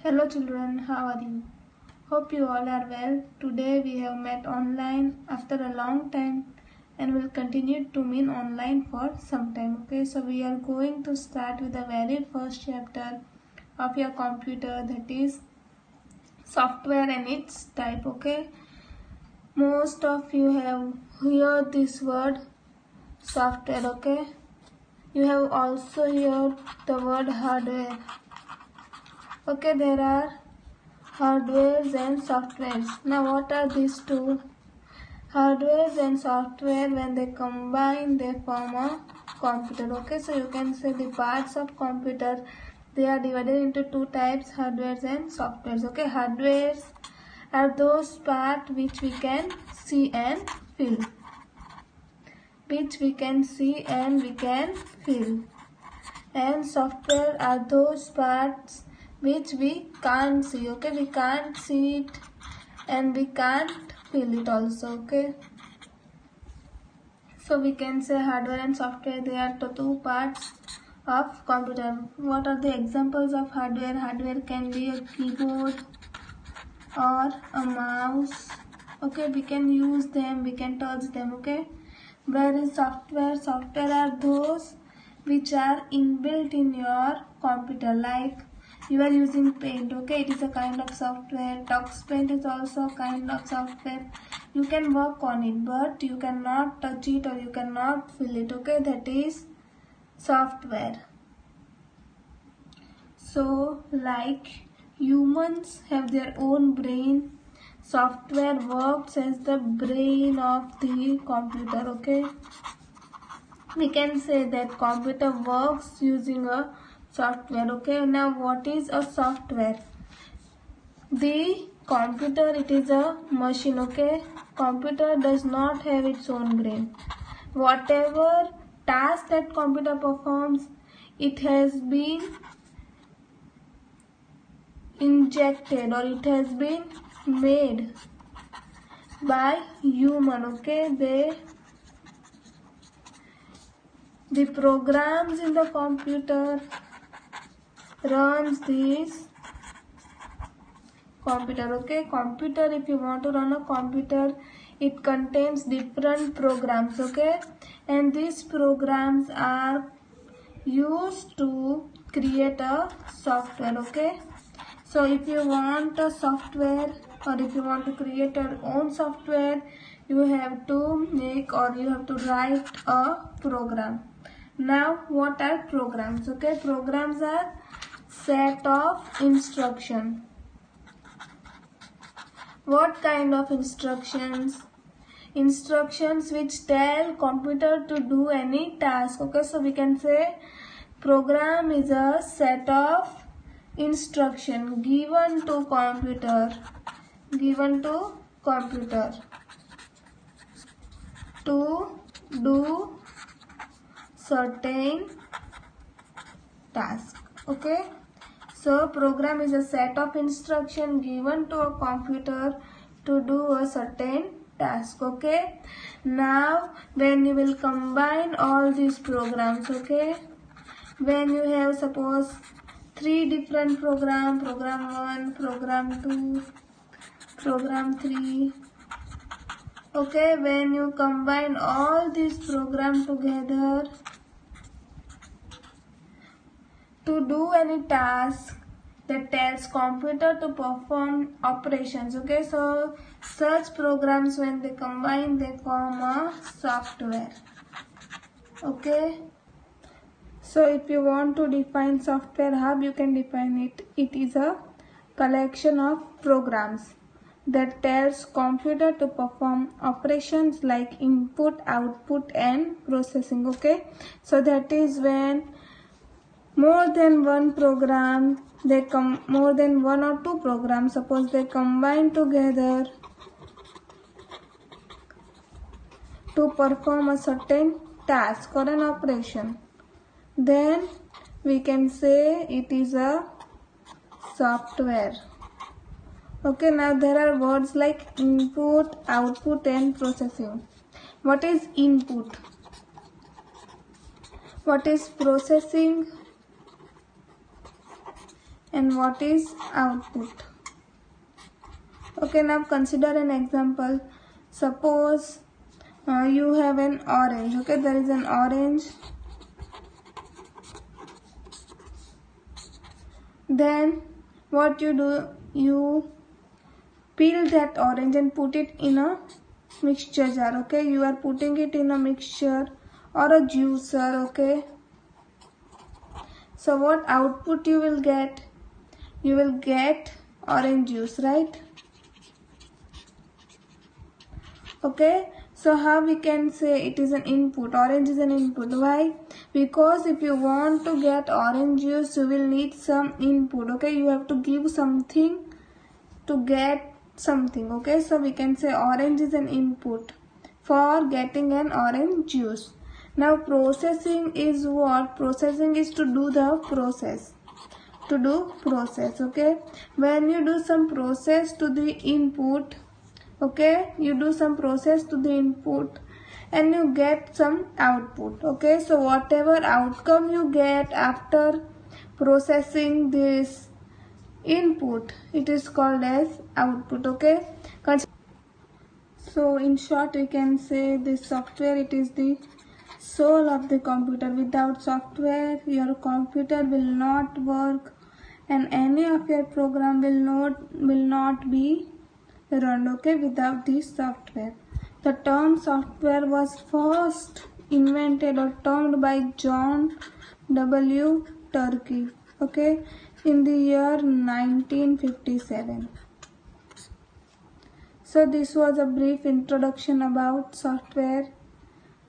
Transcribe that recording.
Hello children, how are you? Hope you all are well. Today we have met online after a long time and will continue to meet online for some time. Okay, so we are going to start with the very first chapter of your computer, that is software and its type. Okay, most of you have heard this word software. Okay, you have also heard the word hardware. Okay, there are hardwares and softwares. Now what are these two? Hardwares and software, when they combine, they form a computer. Okay, so you can say the parts of computer, they are divided into two types, hardwares and softwares. Okay, hardwares are those parts which we can see and feel. And software are those parts which we can't see. Okay, we can't see it and we can't feel it also. Okay, so we can say hardware and software, they are the two parts of computer. What are the examples of hardware? Hardware can be a keyboard or a mouse. Okay, we can use them, we can touch them. Okay, whereas software are those which are inbuilt in your computer, like you are using Paint. Okay, it is a kind of software. Tux Paint is also a kind of software. You can work on it, but you cannot touch it or you cannot feel it. Okay, that is software. So like humans have their own brain, software works as the brain of the computer. Okay, we can say that computer works using a software. Okay, now what is a software? The computer, it is a machine. Okay, computer does not have its own brain. Whatever task that computer performs, it has been injected or it has been made by human. Okay, the programs in the computer runs this computer. Okay, computer, if you want to run a computer, it contains different programs. Okay, and these programs are used to create a software. Okay, so if you want a software or if you want to create your own software, you have to make or you have to write a program. Now what are programs? Okay, programs are set of instruction. What kind of instructions? Instructions which tell computer to do any task. Okay, so we can say program is a set of instruction given to computer to do certain task. Okay, so program is a set of instruction given to a computer to do a certain task. Okay, now when you will combine all these programs, okay, when you have suppose three different program 1, program 2, program 3. Okay, when you combine all these programs together to do any task that tells computer to perform operations. Okay, so such programs, when they combine, they form a software. Okay, so if you want to define software, how you can define it? It is a collection of programs that tells computer to perform operations like input, output and processing. Okay, so that is when more than one program, more than one or two programs, suppose they combine together to perform a certain task or an operation, then we can say it is a software. Okay, now there are words like input, output and processing. What is input? What is processing? and what is output. Okay, now consider an example. Suppose you have an orange. Okay, there is an orange. Then what you do, you peel that orange and put it in a mixture jar. Okay, you are putting it in a mixture or a juicer. Okay, so what output you will get? You will get orange juice, right? Okay, so how we can say it is an input? Orange is an input. Why? Because if you want to get orange juice, you will need some input. Okay, you have to give something to get something. Okay, so we can say orange is an input for getting an orange juice. Now processing is what? Processing is to do the process. To do process. Okay, when you do some process to the input, okay, you do some process to the input and you get some output. Okay, so whatever outcome you get after processing this input, it is called as output. Okay, so in short we can say this software, it is the soul of the computer. Without software your computer will not work and any of your program will not be run. Okay, without this software. The term software was first invented or termed by John W. Turkey, okay, in the year 1957. So this was a brief introduction about software.